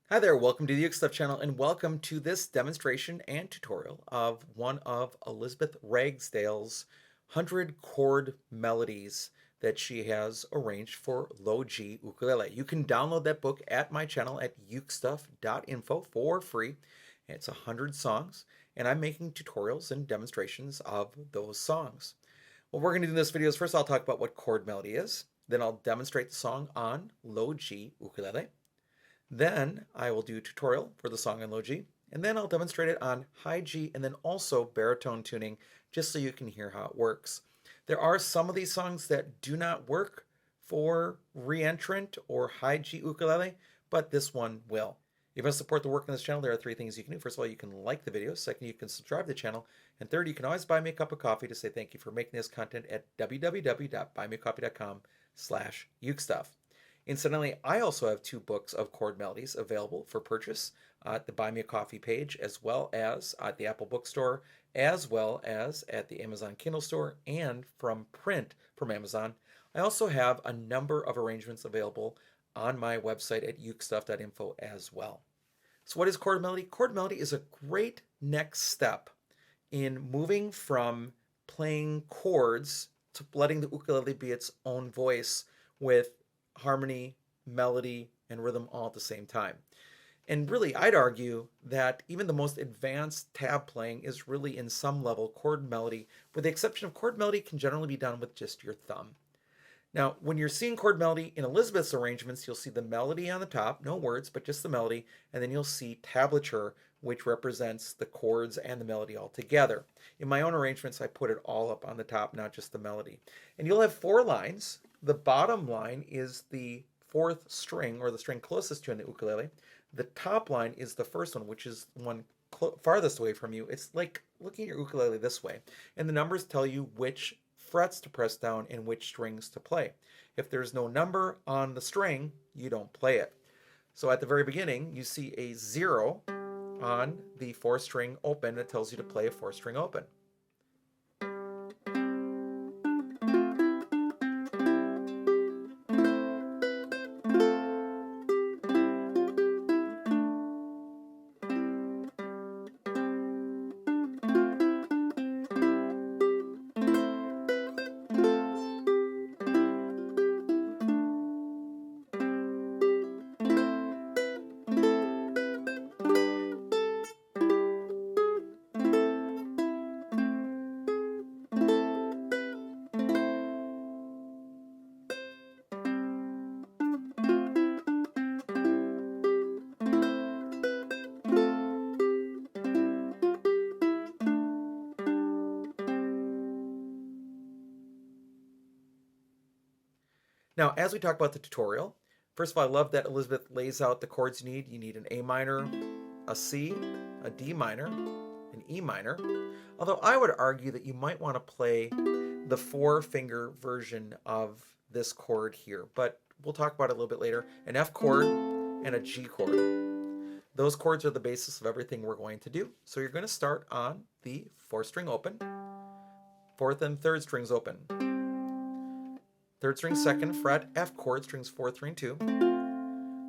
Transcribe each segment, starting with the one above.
Hi there, welcome to the Stuff channel and welcome to this demonstration and tutorial of one of Elizabeth Ragsdale's 100 chord melodies that she has arranged for low G ukulele. You can download that book at my channel at ukestuff.info for free. It's 100 songs and I'm making tutorials and demonstrations of those songs. What we're going to do in this video is first I'll talk about what chord melody is, then I'll demonstrate the song on low G ukulele. Then I will do a tutorial for the song on low G, and then I'll demonstrate it on high G and then also baritone tuning, just so you can hear how it works. There are some of these songs that do not work for reentrant or high G ukulele, but this one will. If you want to support the work on this channel, there are three things you can do. First of all, you can like the video. Second, you can subscribe to the channel. And third, you can always buy me a cup of coffee to say thank you for making this content at www.buymeacoffee.com/ukestuff. Incidentally, I also have 2 books of chord melodies available for purchase at the Buy Me a Coffee page, as well as at the Apple Bookstore, as well as at the Amazon Kindle store, and from print from Amazon. I also have a number of arrangements available on my website at ukestuff.info as well. So what is chord melody? Chord melody is a great next step in moving from playing chords to letting the ukulele be its own voice with harmony, melody, and rhythm all at the same time. And really, I'd argue that even the most advanced tab playing is really in some level chord melody, with the exception of chord melody can generally be done with just your thumb. Now, when you're seeing chord melody in Elizabeth's arrangements, you'll see the melody on the top, no words, but just the melody, and then you'll see tablature, which represents the chords and the melody all together. In my own arrangements, I put it all up on the top, not just the melody. And you'll have 4 lines. The bottom line is the 4th string, or the string closest to the ukulele. The top line is the first one, which is the one farthest away from you. It's like looking at your ukulele this way. And the numbers tell you which frets to press down and which strings to play. If there's no number on the string, you don't play it. So at the very beginning, you see a 0 on the 4th string open that tells you to play a 4th string open. Now, as we talk about the tutorial, first of all, I love that Elizabeth lays out the chords you need. You need an A minor, a C, a D minor, an E minor. Although I would argue that you might want to play the 4-finger version of this chord here, but we'll talk about it a little bit later. An F chord and a G chord. Those chords are the basis of everything we're going to do. So you're going to start on the 4th string open, 4th and 3rd strings open. 3rd string 2nd fret, F chord, strings 4, 3, and 2.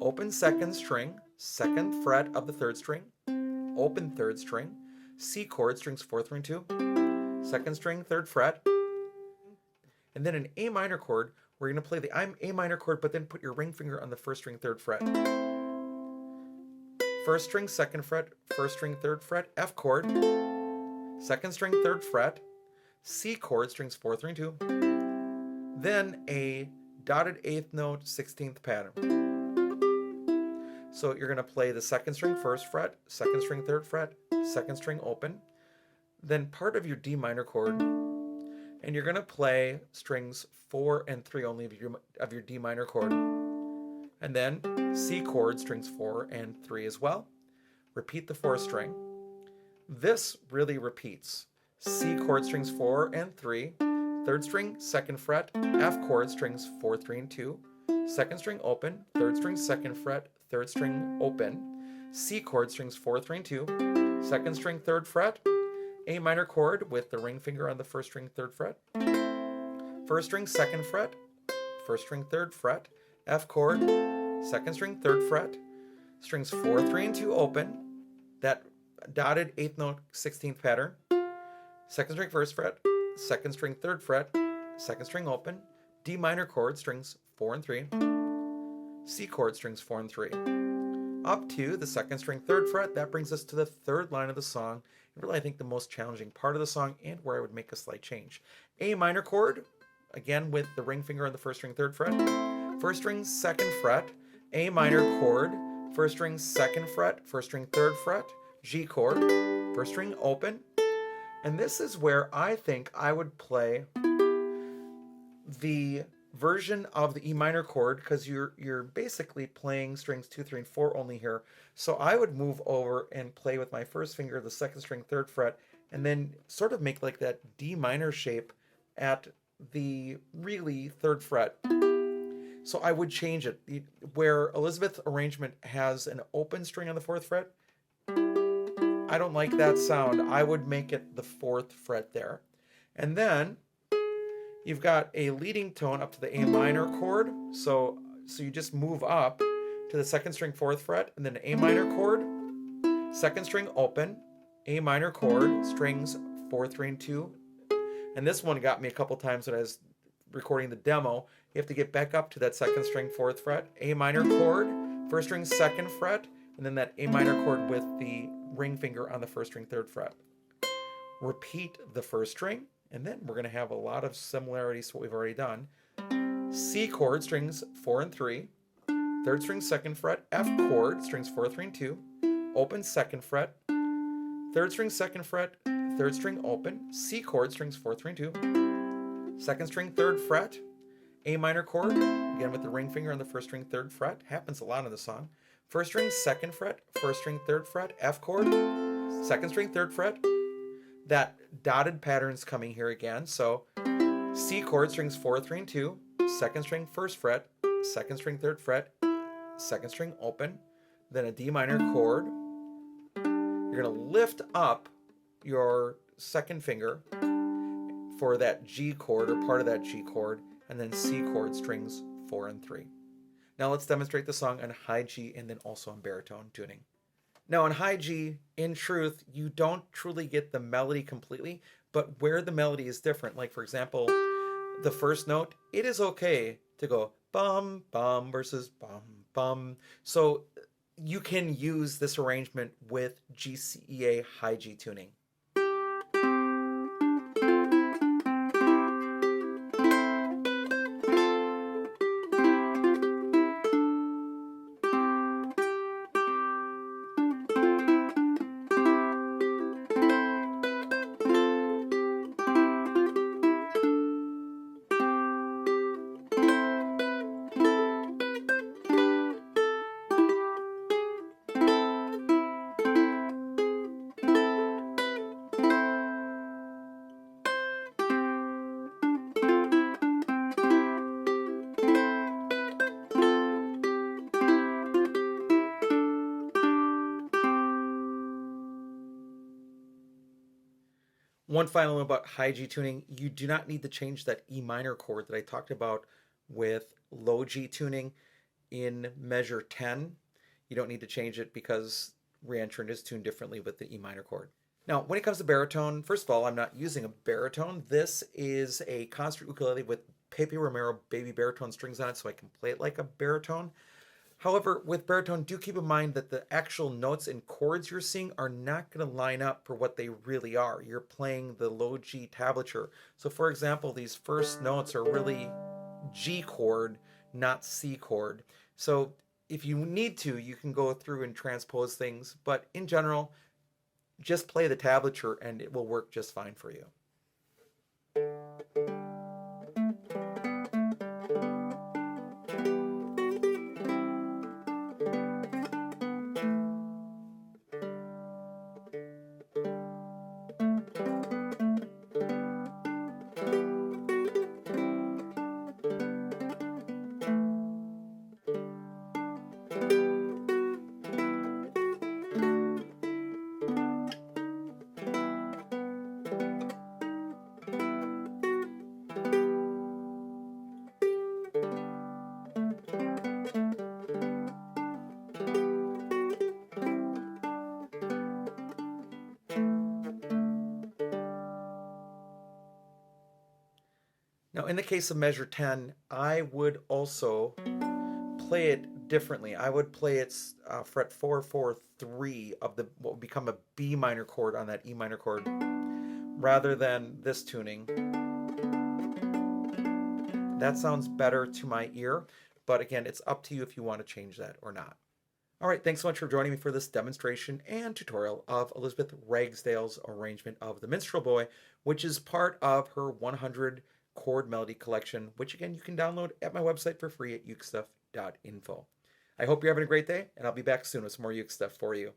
Open 2nd string, 2nd fret of the 3rd string. Open 3rd string, C chord, strings 4, 3, and 2. 2nd string, 3rd fret. And then an A minor chord, we're going to play the A minor chord, but then put your ring finger on the 1st string, 3rd fret. 1st string, 2nd fret, 1st string, 3rd fret, F chord. 2nd string, 3rd fret, C chord, strings 4, 3, and 2. Then a dotted 8th note 16th pattern. So you're going to play the 2nd string 1st fret, 2nd string 3rd fret, 2nd string open, then part of your D minor chord, and you're going to play strings 4 and 3 only of your D minor chord, and then C chord, strings 4 and 3 as well. Repeat the 4th string. This really repeats. C chord, strings 4 and 3, 3rd string, 2nd fret, F chord, strings 4, 3, and 2, 2nd string open, 3rd string, 2nd fret, 3rd string open, C chord, strings 4, 3, and 2, 2nd string, 3rd fret, A minor chord with the ring finger on the 1st string, 3rd fret, 1st string, 2nd fret, 1st string, 3rd fret, F chord, 2nd string, 3rd fret, strings 4, 3, and 2 open, that dotted 8th note 16th pattern, 2nd string 1st fret, 2nd string 3rd fret, 2nd string open, D minor chord strings 4 and 3, C chord strings 4 and 3, up to the 2nd string 3rd fret. That brings us to the 3rd line of the song, and really I think the most challenging part of the song and where I would make a slight change. A minor chord, again with the ring finger on the 1st string 3rd fret, 1st string 2nd fret, A minor chord, 1st string 2nd fret, 1st string 3rd fret, G chord, 1st string open, and this is where I think I would play the version of the E minor chord, because you're basically playing strings 2, 3, and 4 only here. So I would move over and play with my 1st finger the 2nd string 3rd fret, and then sort of make like that D minor shape at the really 3rd fret. So I would change it. Where Elizabeth's arrangement has an open string on the 4th fret, I don't like that sound. I would make it the 4th fret there. And then you've got a leading tone up to the A minor chord. So you just move up to the 2nd string 4th fret, and then A minor chord, 2nd string open, A minor chord, strings 4, 3, and 2. And this one got me a couple times when I was recording the demo. You have to get back up to that 2nd string 4th fret, A minor chord, 1st string 2nd fret, and then that A minor chord with the ring finger on the 1st string 3rd fret. Repeat the 1st string, and then we're going to have a lot of similarities to what we've already done. C chord, strings 4 and 3, 3rd string 2nd fret, F chord, strings 4, 3, and 2, open 2nd fret, 3rd string 2nd fret, 3rd string open, C chord, strings 4, 3, and 2, 2nd string 3rd fret, A minor chord, again with the ring finger on the 1st string 3rd fret, happens a lot in the song, 1st string 2nd fret, 1st string 3rd fret, F chord, 2nd string 3rd fret, that dotted pattern's coming here again, so C chord, strings 4, 3, and 2, 2nd string 1st fret, 2nd string 3rd fret, 2nd string open, then a D minor chord. You're going to lift up your 2nd finger for that G chord or part of that G chord, and then C chord, strings 4 and 3. Now let's demonstrate the song on high G and then also on baritone tuning. Now on high G, in truth, you don't truly get the melody completely, but where the melody is different, like for example, the 1st note, it is okay to go bum, bum versus bum, bum. So you can use this arrangement with GCEA high G tuning. One final note about high G tuning, you do not need to change that E minor chord that I talked about with low G tuning in measure 10. You don't need to change it because reentrant is tuned differently with the E minor chord. Now, when it comes to baritone, first of all, I'm not using a baritone. This is a concert ukulele with Pepe Romero baby baritone strings on it, so I can play it like a baritone. However, with baritone, do keep in mind that the actual notes and chords you're seeing are not going to line up for what they really are. You're playing the low G tablature. So for example, these first notes are really G chord, not C chord. So if you need to, you can go through and transpose things, but in general, just play the tablature and it will work just fine for you. Now, in the case of measure 10, I would also play it differently. I would play its fret 4, 4, 3 of the what would become a B minor chord on that E minor chord, rather than this tuning. That sounds better to my ear, but again, it's up to you if you want to change that or not. All right, thanks so much for joining me for this demonstration and tutorial of Elizabeth Ragsdale's arrangement of the Minstrel Boy, which is part of her 100 chord melody collection, which again you can download at my website for free at ukestuff.info. I hope you're having a great day, and I'll be back soon with some more uke stuff for you.